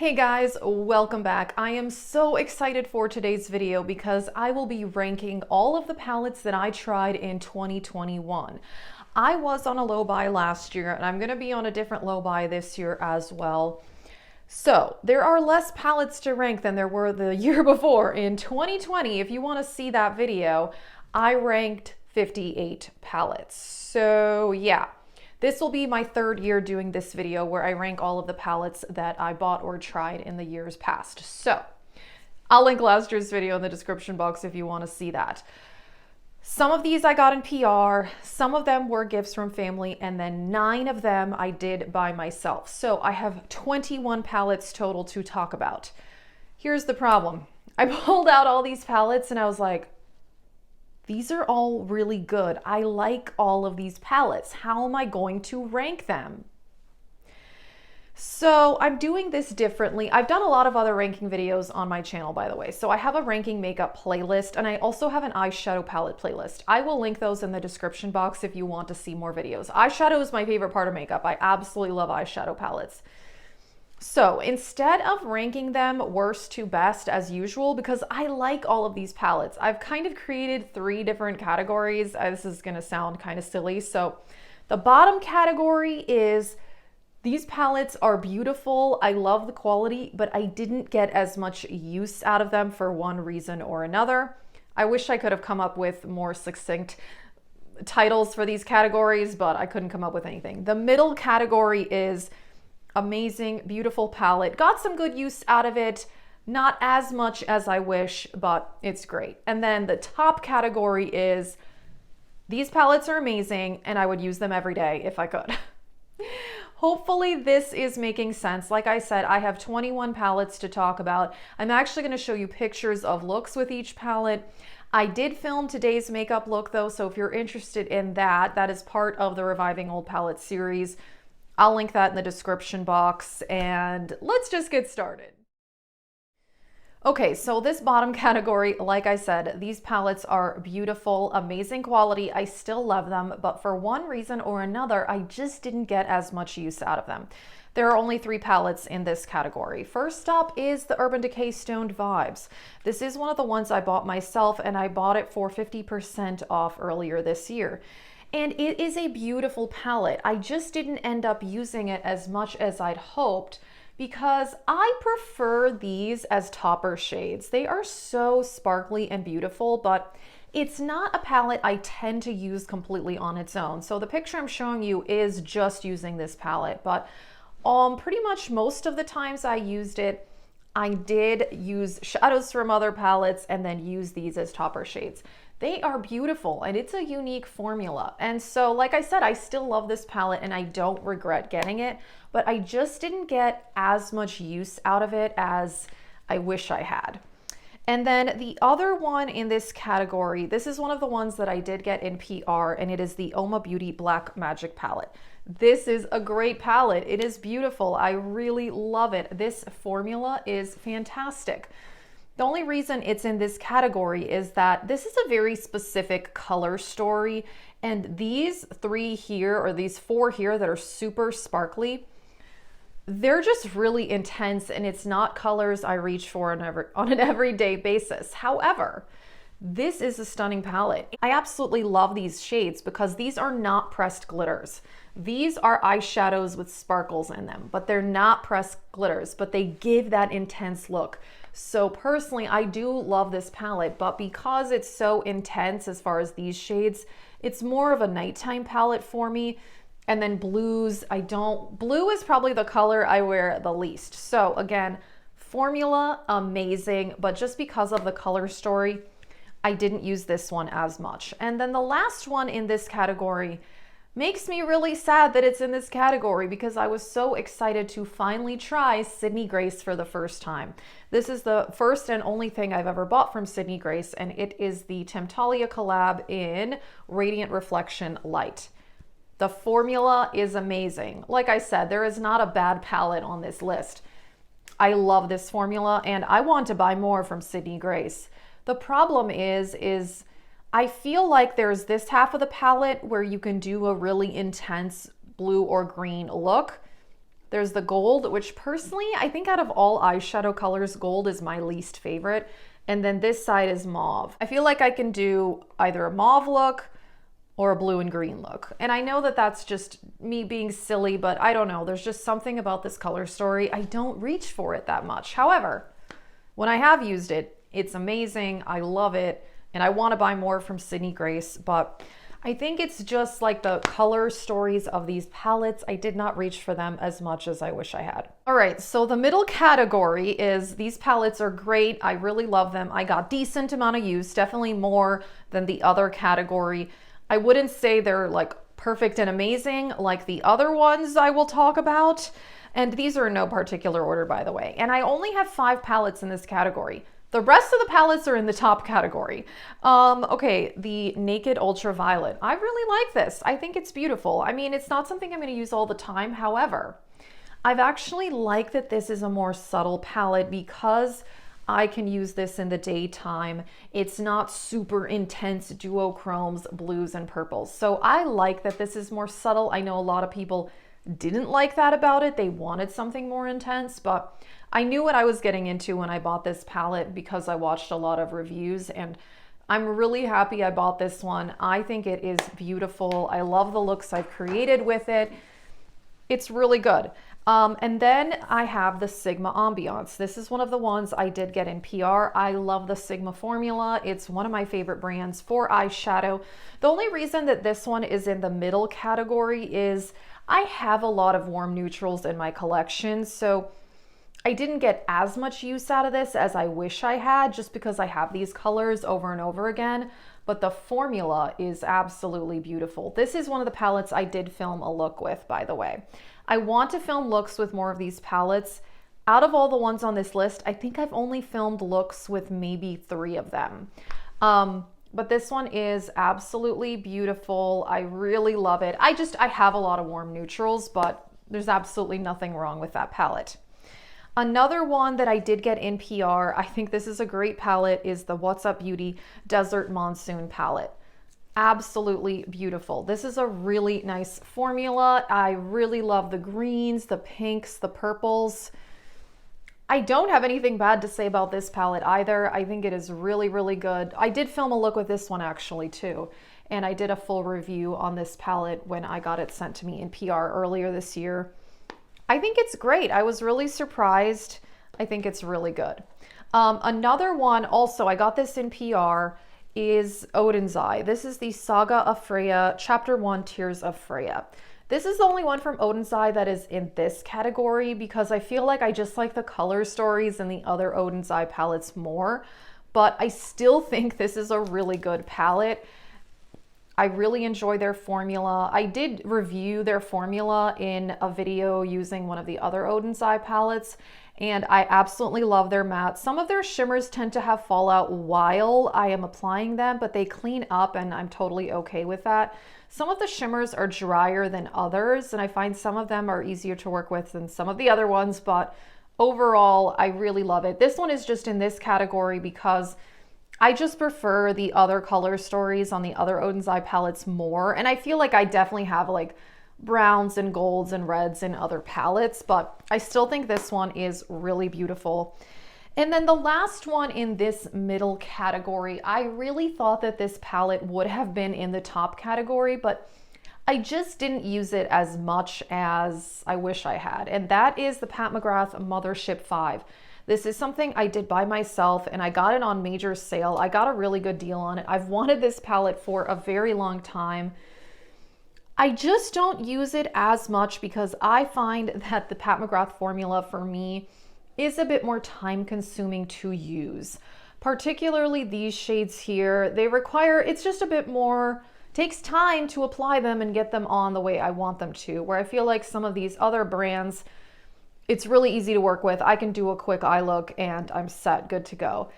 Hey guys, welcome back. I am so excited for today's video because I will be ranking all of the palettes that I tried in 2021. I was on a low buy last year and I'm going to be on a different low buy this year as well. So there are less palettes to rank than there were the year before. In 2020, if you want to see that video, I ranked 58 palettes. So yeah. This will be my third year doing this video where I rank all of the palettes that I bought or tried in the years past. So I'll link last year's video in the description box if you want to see that. Some of these I got in PR, some of them were gifts from family, and then 9 of them I did by myself. So I have 21 palettes total to talk about. Here's the problem. I pulled out all these palettes and I was like, these are all really good. I like all of these palettes. How am I going to rank them? So I'm doing this differently. I've done a lot of other ranking videos on my channel, by the way. So I have a ranking makeup playlist and I also have an eyeshadow palette playlist. I will link those in the description box if you want to see more videos. Eyeshadow is my favorite part of makeup. I absolutely love eyeshadow palettes. So instead of ranking them worst to best as usual, because I like all of these palettes, I've kind of created 3 different categories. This is going to sound kind of silly. So the bottom category is these palettes are beautiful. I love the quality, but I didn't get as much use out of them for one reason or another. I wish I could have come up with more succinct titles for these categories, but I couldn't come up with anything. The middle category is amazing, beautiful palette. Got some good use out of it. Not as much as I wish, but it's great. And then the top category is these palettes are amazing and I would use them every day if I could. Hopefully this is making sense. Like I said, I have 21 palettes to talk about. I'm actually going to show you pictures of looks with each palette. I did film today's makeup look though, so if you're interested in that, that is part of the Reviving Old Palettes series. I'll link that in the description box and let's just get started. Okay, so this bottom category, like I said, these palettes are beautiful, amazing quality. I still love them, but for one reason or another, I just didn't get as much use out of them. There are only 3 palettes in this category. First up is the Urban Decay Stoned Vibes. This is one of the ones I bought myself and I bought it for 50% off earlier this year. And it is a beautiful palette. I just didn't end up using it as much as I'd hoped because I prefer these as topper shades. They are so sparkly and beautiful, but it's not a palette I tend to use completely on its own. So the picture I'm showing you is just using this palette, but pretty much most of the times I used it, I did use shadows from other palettes and then use these as topper shades. They are beautiful and it's a unique formula. And so, like I said, I still love this palette and I don't regret getting it, but I just didn't get as much use out of it as I wish I had. And then the other one in this category, this is one of the ones that I did get in PR and it is the Oma Beauty Black Magic Palette. This is a great palette. It is beautiful. I really love it. This formula is fantastic. The only reason it's in this category is that this is a very specific color story, and these 3 here, or these 4 here that are super sparkly, they're just really intense and it's not colors I reach for on an everyday basis. However, this is a stunning palette. I absolutely love these shades because these are not pressed glitters. These are eyeshadows with sparkles in them, but they're not pressed glitters, but they give that intense look. So personally, I do love this palette, but because it's so intense as far as these shades, it's more of a nighttime palette for me. And then blues, blue is probably the color I wear the least. So again, formula, amazing, but just because of the color story, I didn't use this one as much. And then the last one in this category makes me really sad that it's in this category because I was so excited to finally try Sydney Grace for the first time. This is the first and only thing I've ever bought from Sydney Grace, and it is the Temptalia collab in Radiant Reflection Light. The formula is amazing. Like I said, there is not a bad palette on this list. I love this formula and I want to buy more from Sydney Grace. The problem is I feel like there's this half of the palette where you can do a really intense blue or green look. There's the gold, which personally, I think out of all eyeshadow colors, gold is my least favorite. And then this side is mauve. I feel like I can do either a mauve look or a blue and green look. And I know that that's just me being silly, but I don't know. There's just something about this color story. I don't reach for it that much. However, when I have used it, it's amazing. I love it. And I want to buy more from Sydney Grace, but I think it's just like the color stories of these palettes. I did not reach for them as much as I wish I had. All right, so the middle category is these palettes are great. I really love them. I got decent amount of use, definitely more than the other category. I wouldn't say they're like perfect and amazing like the other ones I will talk about. And these are in no particular order, by the way. And I only have 5 palettes in this category. The rest of the palettes are in the top category. Okay, the Naked Ultraviolet. I really like this. I think it's beautiful. I mean, it's not something I'm going to use all the time. However, I've actually liked that this is a more subtle palette because I can use this in the daytime. It's not super intense duochromes, blues, and purples. So I like that this is more subtle. I know a lot of people didn't like that about it. They wanted something more intense, but I knew what I was getting into when I bought this palette because I watched a lot of reviews, and I'm really happy I bought this one. I think it is beautiful. I love the looks I've created with it. It's really good. And then I have the Sigma Ambiance. This is one of the ones I did get in PR. I love the Sigma formula. It's one of my favorite brands for eyeshadow. The only reason that this one is in the middle category is I have a lot of warm neutrals in my collection, so I didn't get as much use out of this as I wish I had just because I have these colors over and over again, but the formula is absolutely beautiful. This is one of the palettes I did film a look with, by the way. I want to film looks with more of these palettes. Out of all the ones on this list, I think I've only filmed looks with maybe 3 of them. But this one is absolutely beautiful. I really love it. I have a lot of warm neutrals, but there's absolutely nothing wrong with that palette. Another one that I did get in PR, I think this is a great palette, is the What's Up Beauty Desert Monsoon palette. Absolutely beautiful. This is a really nice formula. I really love the greens, the pinks, the purples. I don't have anything bad to say about this palette either. I think it is really, really good. I did film a look with this one actually too, and I did a full review on this palette when I got it sent to me in PR earlier this year. I think it's great. I was really surprised. I think it's really good. Another one also, I got this in PR, is Odin's Eye. This is the Saga of Freya, Chapter 1, Tears of Freya. This is the only one from Odin's Eye that is in this category because I feel like I just like the color stories and the other Odin's Eye palettes more, but I still think this is a really good palette. I really enjoy their formula. I did review their formula in a video using one of the other Odin's Eye palettes, and I absolutely love their mattes. Some of their shimmers tend to have fallout while I am applying them, but they clean up and I'm totally okay with that. Some of the shimmers are drier than others, and I find some of them are easier to work with than some of the other ones, but overall, I really love it. This one is just in this category because I just prefer the other color stories on the other Odin's Eye palettes more, and I feel like I definitely have like browns and golds and reds in other palettes, but I still think this one is really beautiful. And then the last one in this middle category, I really thought that this palette would have been in the top category, but I just didn't use it as much as I wish I had, and that is the Pat McGrath Mothership 5. This is something I did by myself, and I got it on major sale. I got a really good deal on it. I've wanted this palette for a very long time. I just don't use it as much because I find that the Pat McGrath formula for me is a bit more time consuming to use. Particularly these shades here, they require, it's just a bit more, takes time to apply them and get them on the way I want them to, where I feel like some of these other brands, it's really easy to work with. I can do a quick eye look and I'm set, good to go.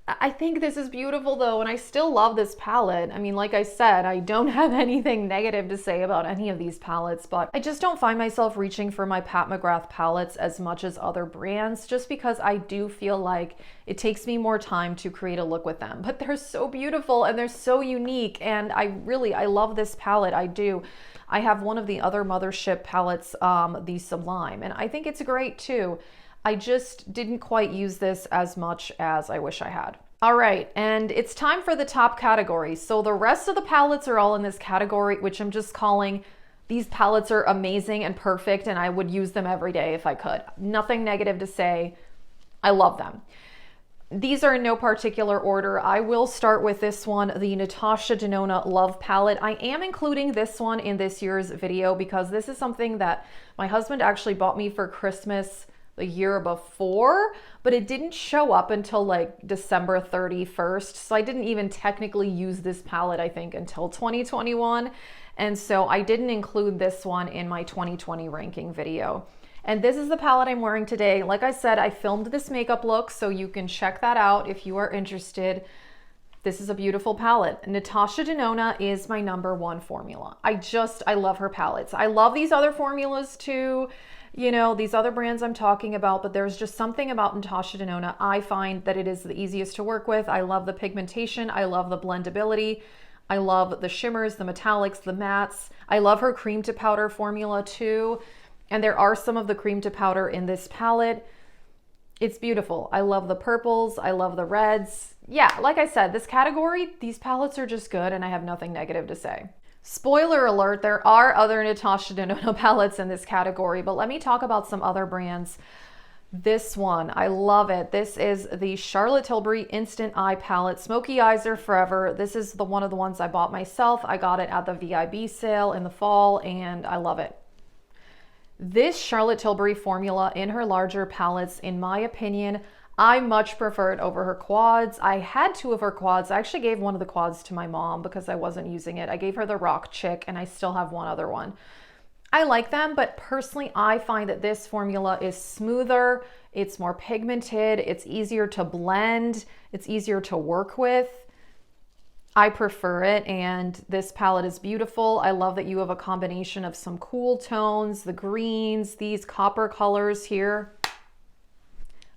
I think this is beautiful though, and I still love this palette. I mean, like I said, I don't have anything negative to say about any of these palettes, but I just don't find myself reaching for my Pat McGrath palettes as much as other brands, just because I do feel like it takes me more time to create a look with them. But they're so beautiful and they're so unique, and I love this palette. I do. I have one of the other Mothership palettes, the Sublime, and I think it's great too. I just didn't quite use this as much as I wish I had. All right, and it's time for the top category. So the rest of the palettes are all in this category, which I'm just calling, these palettes are amazing and perfect, and I would use them every day if I could. Nothing negative to say. I love them. These are in no particular order. I will start with this one, the Natasha De Nona Love Palette. I am including this one in this year's video because this is something that my husband actually bought me for Christmas the year before, but it didn't show up until like December 31st. So I didn't even technically use this palette, I think, until 2021. And so I didn't include this one in my 2020 ranking video. And this is the palette I'm wearing today. Like I said, I filmed this makeup look, so you can check that out if you are interested. This is a beautiful palette. Natasha De Nona is my #1 formula. I love her palettes. I love these other formulas too. You know, these other brands I'm talking about, but there's just something about Natasha De Nona. I find that it is the easiest to work with. I love the pigmentation. I love the blendability. I love the shimmers, the metallics, the mattes. I love her cream to powder formula too. And there are some of the cream to powder in this palette. It's beautiful. I love the purples. I love the reds. Yeah, like I said, this category, these palettes are just good and I have nothing negative to say. Spoiler alert, there are other Natasha De Nona palettes in this category, but let me talk about some other brands. This one, I love it. This is the Charlotte Tilbury Instant Eye Palette. Smoky eyes are forever. This is one of the ones I bought myself. I got it at the VIB sale in the fall and I love it. This Charlotte Tilbury formula in her larger palettes, in my opinion, I much prefer it over her quads. I had 2 of her quads. I actually gave one of the quads to my mom because I wasn't using it. I gave her the Rock Chick and I still have one other one. I like them, but personally, I find that this formula is smoother. It's more pigmented. It's easier to blend. It's easier to work with. I prefer it, and this palette is beautiful. I love that you have a combination of some cool tones, the greens, these copper colors here.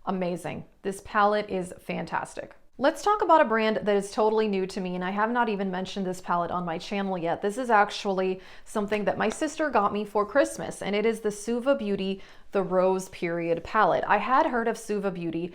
Amazing. This palette is fantastic. Let's talk about a brand that is totally new to me, and I have not even mentioned this palette on my channel yet. This is actually something that my sister got me for Christmas, and it is the Suva Beauty, the Rose Period palette. I had heard of Suva Beauty,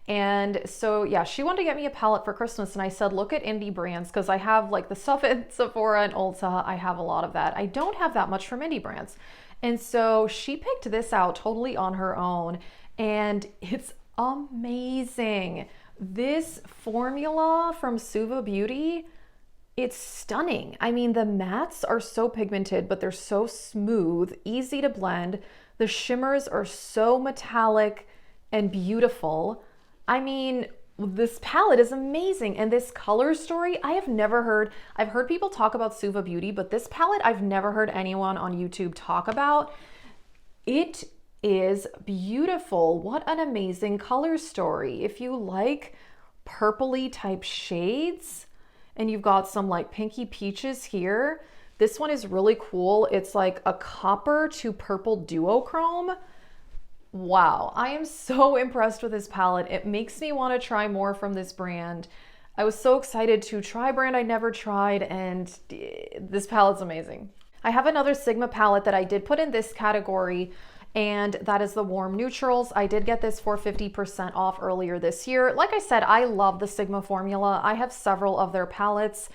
and so yeah, she wanted to get me a palette for Christmas, and I said, look at indie brands, because I have like the stuff at Sephora and Ulta. I have a lot of that. I don't have that much from indie brands. And so she picked this out totally on her own, and it's amazing. This formula from Suva Beauty, it's stunning. I mean, the mattes are so pigmented, but they're so smooth, easy to blend. The shimmers are so metallic and beautiful. I mean, this palette is amazing. And this color story, I've heard people talk about Suva Beauty, but this palette I've never heard anyone on YouTube talk about. It is beautiful. What an amazing color story. If you like purpley type shades and you've got some like pinky peaches here, this one is really cool. It's like a copper to purple duochrome. Wow, I am so impressed with this palette. It makes me want to try more from this brand. I was so excited to try a brand I never tried, and this palette's amazing. I have another Sigma palette that I did put in this category, and that is the Warm Neutrals. I did get this for 50% off earlier this year. Like I said, I love the Sigma formula. I have several of their palettes.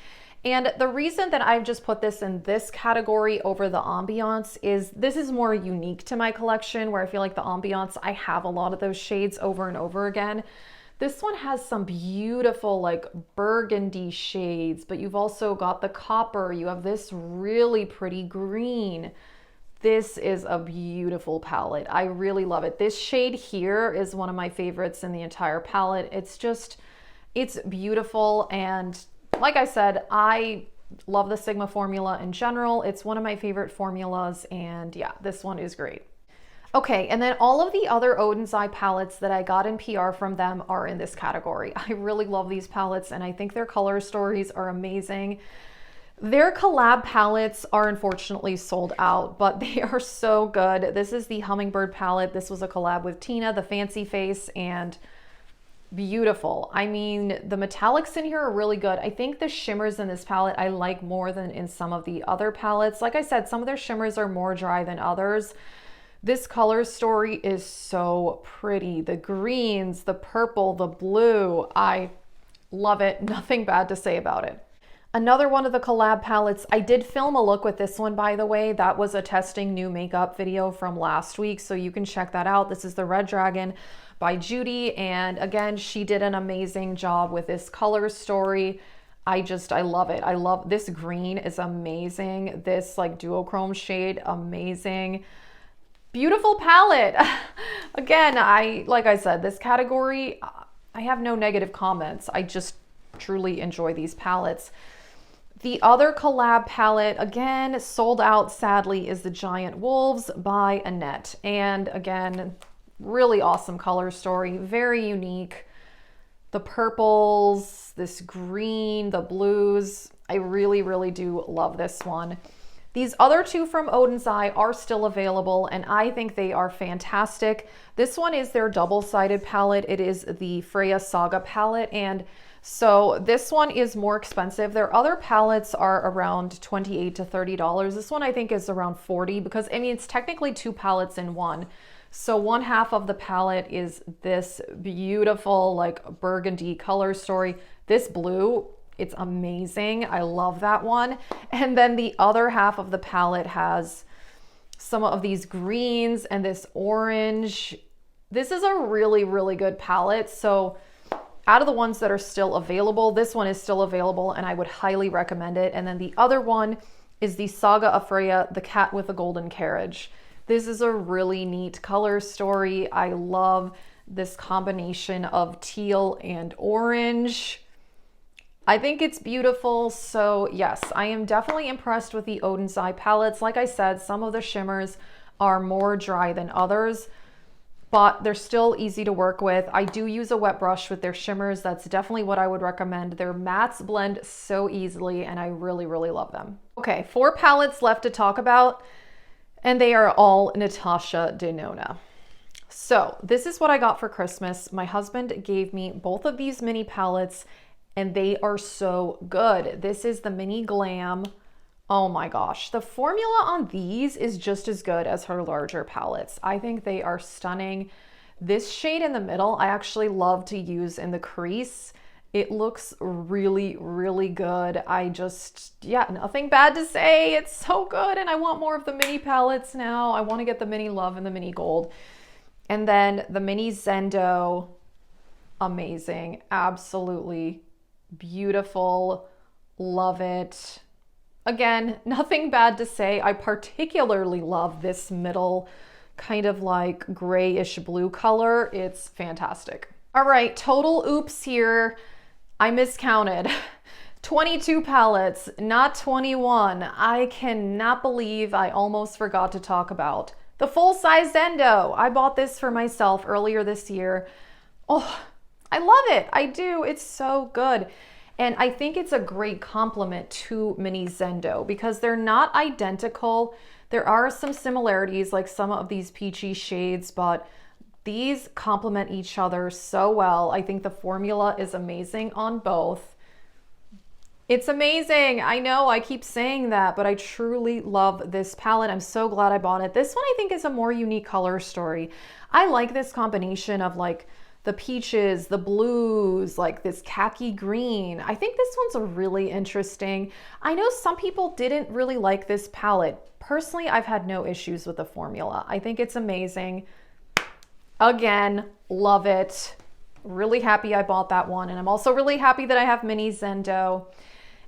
And the reason that I've just put this in this category over the Ambiance is this is more unique to my collection, where I feel like the Ambiance, I have a lot of those shades over and over again. This one has some beautiful like burgundy shades, but you've also got the copper. You have this really pretty green. This is a beautiful palette. I really love it. This shade here is one of my favorites in the entire palette. It's beautiful. And like I said, I love the Sigma formula in general. It's one of my favorite formulas, and yeah, this one is great. Okay, and then all of the other Odin's Eye palettes that I got in PR from them are in this category. I really love these palettes and I think their color stories are amazing. Their collab palettes are unfortunately sold out, but they are so good. This is the Hummingbird palette. This was a collab with Tina, the Fancy Face, and beautiful. I mean, the metallics in here are really good. I think the shimmers in this palette I like more than in some of the other palettes. Like I said, some of their shimmers are more dry than others. This color story is so pretty. The greens, the purple, the blue, I love it. Nothing bad to say about it. Another one of the collab palettes, I did film a look with this one, by the way. That was a testing new makeup video from last week, so you can check that out. This is the Red Dragon by Judy, and again, she did an amazing job with this color story. I love it. I love this green is amazing. This like duochrome shade, amazing. Beautiful palette. Again, like I said, this category, I have no negative comments. I just truly enjoy these palettes. The other collab palette, again, sold out sadly, is the Giant Wolves by Annette. And again, really awesome color story, very unique. The purples, this green, the blues, I really, really do love this one. These other two from Odin's Eye are still available and I think they are fantastic. This one is their double-sided palette. It is the Freya Saga palette, and so this one is more expensive. Their other palettes are around $28 to $30. This one I think is around $40 because I mean it's technically two palettes in one. So one half of the palette is this beautiful like burgundy color story. This blue, it's amazing. I love that one. And then the other half of the palette has some of these greens and this orange. This is a really, really good palette. So out of the ones that are still available, this one is still available and I would highly recommend it. And then the other one is the Saga of Freya, the Cat with the Golden Carriage. This is a really neat color story. I love this combination of teal and orange. I think it's beautiful. So yes, I am definitely impressed with the Odin's Eye palettes. Like I said, some of the shimmers are more dry than others, but they're still easy to work with. I do use a wet brush with their shimmers. That's definitely what I would recommend. Their mattes blend so easily and I really, really love them. Okay, 4 palettes left to talk about, and they are all Natasha De Nona. So this is what I got for Christmas. My husband gave me both of these mini palettes and they are so good. This is the mini Glam. Oh my gosh, the formula on these is just as good as her larger palettes. I think they are stunning. This shade in the middle, I actually love to use in the crease. It looks really, really good. Yeah, nothing bad to say. It's so good. And I want more of the mini palettes now. I want to get the mini Love and the mini Gold. And then the mini Zendo, amazing. Absolutely beautiful. Love it. Again, nothing bad to say. I particularly love this middle kind of like grayish blue color. It's fantastic. All right, total oops here. I miscounted. 22 palettes, not 21. I cannot believe I almost forgot to talk about the full-size Zendo. I bought this for myself earlier this year. Oh, I love it. I do. It's so good. And I think it's a great complement to mini Zendo because they're not identical. There are some similarities like some of these peachy shades, but these complement each other so well. I think the formula is amazing on both. It's amazing. I know I keep saying that, but I truly love this palette. I'm so glad I bought it. This one I think is a more unique color story. I like this combination of like the peaches, the blues, like this khaki green. I think this one's a really interesting. I know some people didn't really like this palette. Personally, I've had no issues with the formula. I think it's amazing. Again, love it. Really happy I bought that one. And I'm also really happy that I have mini Zendo.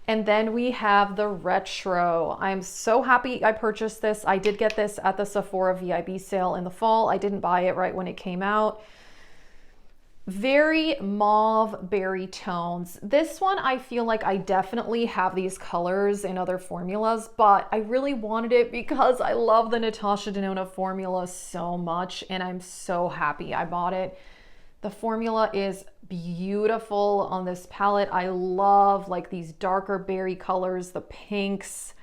And then we have the Retro. I'm so happy I purchased this. I did get this at the Sephora VIB sale in the fall. I didn't buy it right when it came out. Very mauve berry tones. This one, I feel like I definitely have these colors in other formulas, but I really wanted it because I love the Natasha De Nona formula so much, and I'm so happy I bought it. The formula is beautiful on this palette. I love like these darker berry colors, the pinks.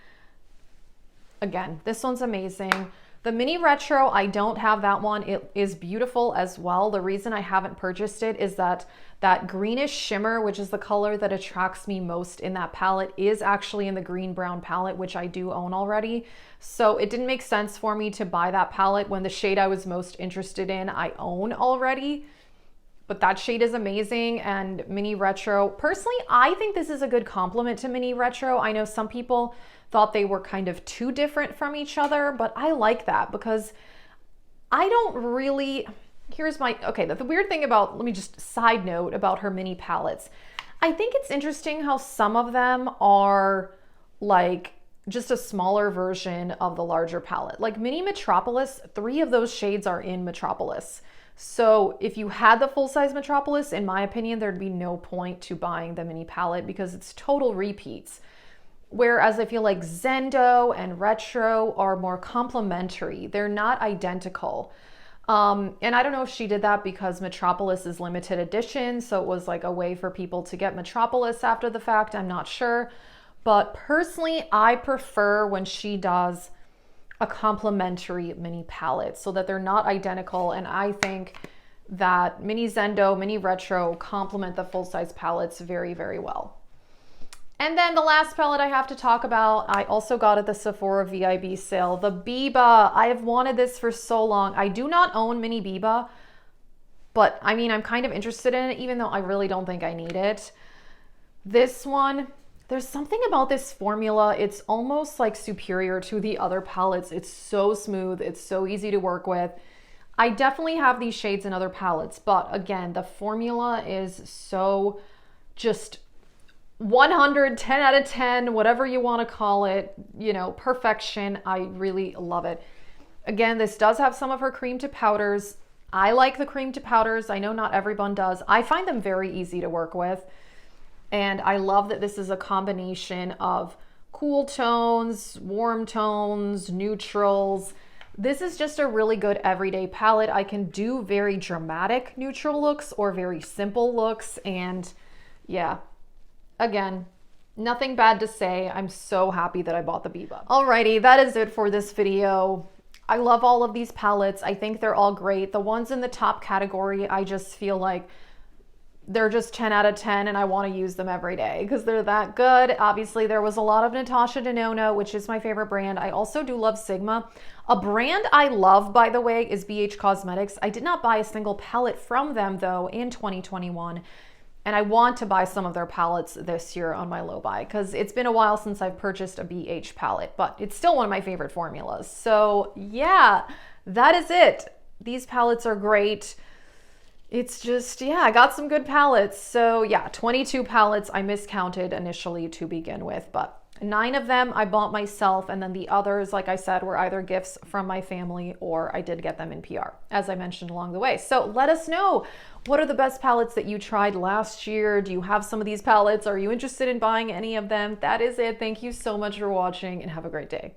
Again, this one's amazing. The mini retro, I don't have that one. It is beautiful as well. The reason I haven't purchased it is that that greenish shimmer, which is the color that attracts me most in that palette, is actually in the green brown palette, which I do own already. So it didn't make sense for me to buy that palette when the shade I was most interested in I own already. But that shade is amazing. And mini retro, personally, I think this is a good complement to mini retro. I know some people thought they were kind of too different from each other, but I like that because I don't really, here's my, okay, the weird thing about, let me just side note about her mini palettes. I think it's interesting how some of them are like just a smaller version of the larger palette. Like mini Metropolis, 3 of those shades are in Metropolis. So if you had the full-size Metropolis, in my opinion, there'd be no point to buying the mini palette because it's total repeats. Whereas I feel like Zendo and Retro are more complementary. They're not identical. And I don't know if she did that because Metropolis is limited edition, so it was like a way for people to get Metropolis after the fact. I'm not sure. But personally, I prefer when she does a complementary mini palette so that they're not identical. And I think that mini Zendo, mini Retro complement the full-size palettes very, very well. And then the last palette I have to talk about, I also got at the Sephora VIB sale, the Biba. I have wanted this for so long. I do not own mini Biba, but I mean, I'm kind of interested in it, even though I really don't think I need it. This one, there's something about this formula. It's almost like superior to the other palettes. It's so smooth. It's so easy to work with. I definitely have these shades in other palettes, but again, the formula is so just 100, 10 out of 10, whatever you want to call it, you know, perfection. I really love it. Again, this does have some of her cream to powders. I like the cream to powders. I know not everyone does. I find them very easy to work with. And I love that this is a combination of cool tones, warm tones, neutrals. This is just a really good everyday palette. I can do very dramatic neutral looks or very simple looks. And yeah, again, nothing bad to say. I'm so happy that I bought the Biba. Alrighty, that is it for this video. I love all of these palettes. I think they're all great. The ones in the top category, I just feel like they're just 10 out of 10 and I want to use them every day because they're that good. Obviously, there was a lot of Natasha De Nona, which is my favorite brand. I also do love Sigma. A brand I love, by the way, is BH Cosmetics. I did not buy a single palette from them, though, in 2021. And I want to buy some of their palettes this year on my low buy because it's been a while since I've purchased a BH palette, but it's still one of my favorite formulas. So yeah, that is it. These palettes are great. It's just, yeah, I got some good palettes. So yeah, 22 palettes. I miscounted initially to begin with, but 9 of them I bought myself. And then the others, like I said, were either gifts from my family or I did get them in PR, as I mentioned along the way. So let us know, what are the best palettes that you tried last year? Do you have some of these palettes? Are you interested in buying any of them? That is it. Thank you so much for watching and have a great day.